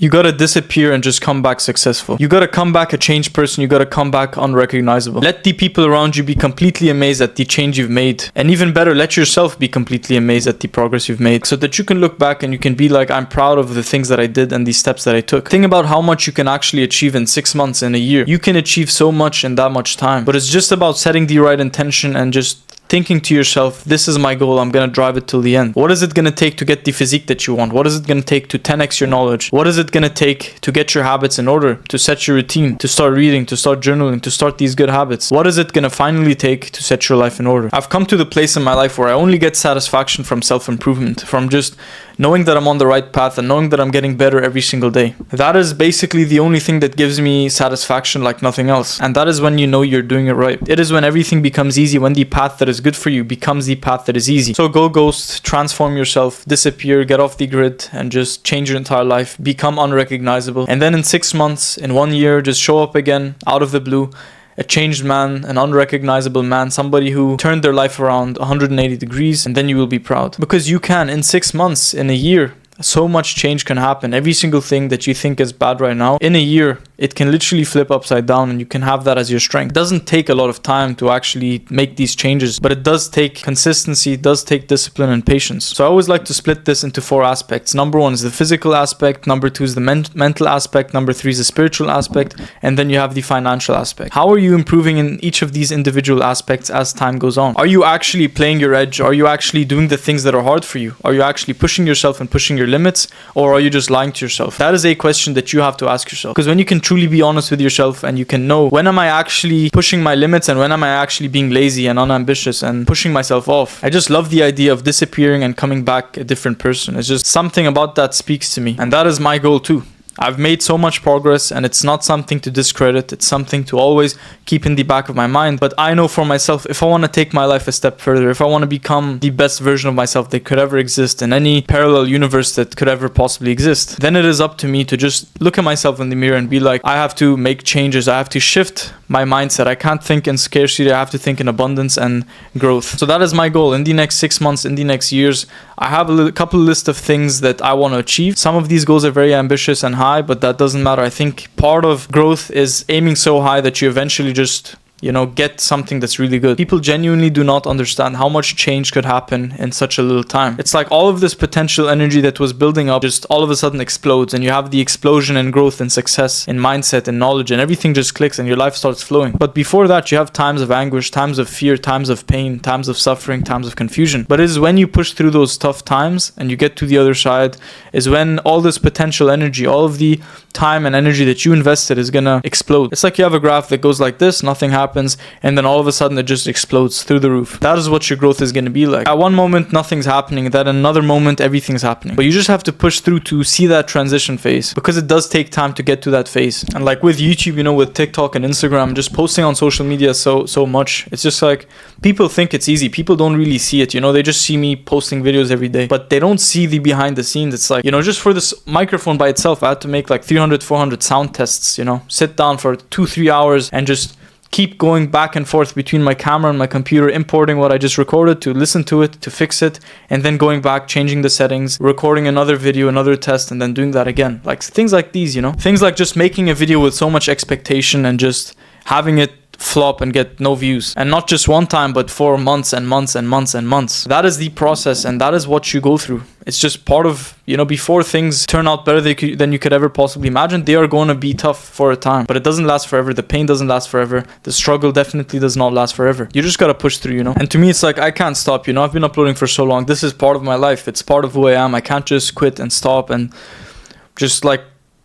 You gotta disappear and just come back successful. You gotta come back a changed person. You gotta come back unrecognizable. Let the people around you be completely amazed at the change you've made. And even better, let yourself be completely amazed at the progress you've made, so that you can look back and you can be like, I'm proud of the things that I did and the steps that I took. Think about how much you can actually achieve in 6 months, in a year. You can achieve so much in that much time. But it's just about setting the right intention and just thinking to yourself, this is my goal, I'm gonna drive it till the end. What is it gonna take to get the physique that you want? What is it gonna take to 10x your knowledge? What is it gonna take to get your habits in order, to set your routine, to start reading, to start journaling, to start these good habits? What is it gonna finally take to set your life in order? I've come to the place in my life where I only get satisfaction from self-improvement, from just knowing that I'm on the right path and knowing that I'm getting better every single day. That is basically the only thing that gives me satisfaction like nothing else. And that is when you know you're doing it right. It is when everything becomes easy, when the path that is good for you becomes the path that is easy. So go ghost, transform yourself, disappear, get off the grid, and just change your entire life, become unrecognizable. And then in 6 months, in 1 year, just show up again out of the blue, a changed man, an unrecognizable man, somebody who turned their life around 180 degrees, and then you will be proud. Because you can, in 6 months, in a year, so much change can happen. Every single thing that you think is bad right now, in a year, it can literally flip upside down, and you can have that as your strength. It doesn't take a lot of time to actually make these changes, but it does take consistency, it does take discipline and patience. So I always like to split this into 4 aspects. Number 1 is the physical aspect, number 2 is the mental aspect, number 3 is the spiritual aspect, and then you have the financial aspect. How are you improving in each of these individual aspects as time goes on? Are you actually playing your edge? Are you actually doing the things that are hard for you? Are you actually pushing yourself and pushing your limits, or are you just lying to yourself? That is a question that you have to ask yourself. Because when you can truly be honest with yourself and you can know, when am I actually pushing my limits and when am I actually being lazy and unambitious and pushing myself off? I just love the idea of disappearing and coming back a different person. It's just something about that speaks to me. And that is my goal too. I've made so much progress, and it's not something to discredit. It's something to always keep in the back of my mind. But I know for myself, if I want to take my life a step further, if I want to become the best version of myself that could ever exist in any parallel universe that could ever possibly exist, then it is up to me to just look at myself in the mirror and be like, I have to make changes. I have to shift my mindset. I can't think in scarcity. I have to think in abundance and growth. So that is my goal. In the next 6 months, in the next years, I have a couple list of things that I want to achieve. Some of these goals are very ambitious and high, but that doesn't matter. I think part of growth is aiming so high that you eventually just get something that's really good. People genuinely do not understand how much change could happen in such a little time. It's like all of this potential energy that was building up just all of a sudden explodes, and you have the explosion in growth and success in mindset and knowledge, and everything just clicks and your life starts flowing. But before that, you have times of anguish, times of fear, times of pain, times of suffering, times of confusion. But it is when you push through those tough times and you get to the other side, is when all this potential energy, all of the time and energy that you invested is gonna explode. It's like you have a graph that goes like this, nothing happens, and then all of a sudden it just explodes through the roof. That is what your growth is gonna be like. At one moment, nothing's happening, then another moment, everything's happening. But you just have to push through to see that transition phase, because it does take time to get to that phase. And like with YouTube, with TikTok and Instagram, just posting on social media so much, it's just like, people think it's easy. People don't really see it, they just see me posting videos every day, but they don't see the behind the scenes. It's like, just for this microphone by itself, I had to make like 300, 400 sound tests, sit down for 2-3 hours and just keep going back and forth between my camera and my computer, importing what I just recorded to listen to it, to fix it, and then going back, changing the settings, recording another video, another test, and then doing that again. Like things like these, things like just making a video with so much expectation and just having it flop and get no views, and not just one time, but for months and months and months and months. That is the process, and that is what you go through. It's just part of, before things turn out better than you could ever possibly imagine, they are going to be tough for a time, but it doesn't last forever. The pain doesn't last forever. The struggle definitely does not last forever. You just got to push through, And to me, it's like, I can't stop, I've been uploading for so long. This is part of my life. It's part of who I am. I can't just quit and stop and just like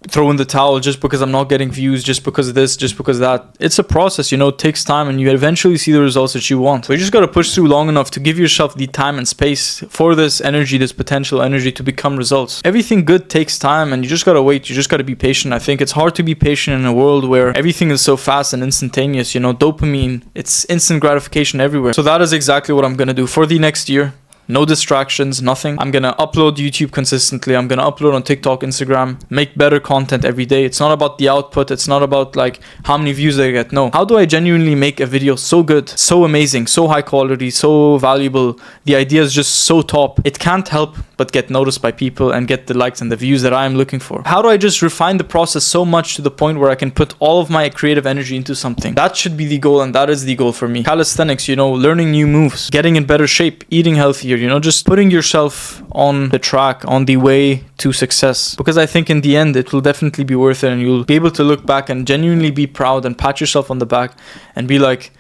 throw in the towel just because I'm not getting views, just because of this, just because of that. It's a process, it takes time, and you eventually see the results that you want. So you just got to push through long enough to give yourself the time and space for this energy, this potential energy to become results. Everything good takes time, and you just got to wait. You just got to be patient. I think it's hard to be patient in a world where everything is so fast and instantaneous, dopamine, it's instant gratification everywhere. So that is exactly what I'm going to do for the next year. No distractions, nothing. I'm gonna upload YouTube consistently. I'm gonna upload on TikTok, Instagram, make better content every day. It's not about the output. It's not about like how many views I get. No. How do I genuinely make a video so good, so amazing, so high quality, so valuable? The idea is just so top. It can't help but get noticed by people and get the likes and the views that I'm looking for. How do I just refine the process so much to the point where I can put all of my creative energy into something? That should be the goal, and that is the goal for me. Calisthenics, you know, learning new moves, getting in better shape, eating healthier, you know, just putting yourself on the track, on the way to success. Because I think in the end, it will definitely be worth it, and you'll be able to look back and genuinely be proud and pat yourself on the back and be like,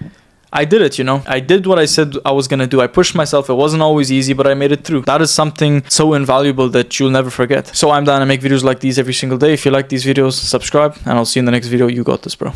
I did it, you know. I did what I said I was gonna do. I pushed myself. It wasn't always easy, but I made it through. That is something so invaluable that you'll never forget. So I'm Dan. I make videos like these every single day. If you like these videos, subscribe, and I'll see you in the next video. You got this, bro.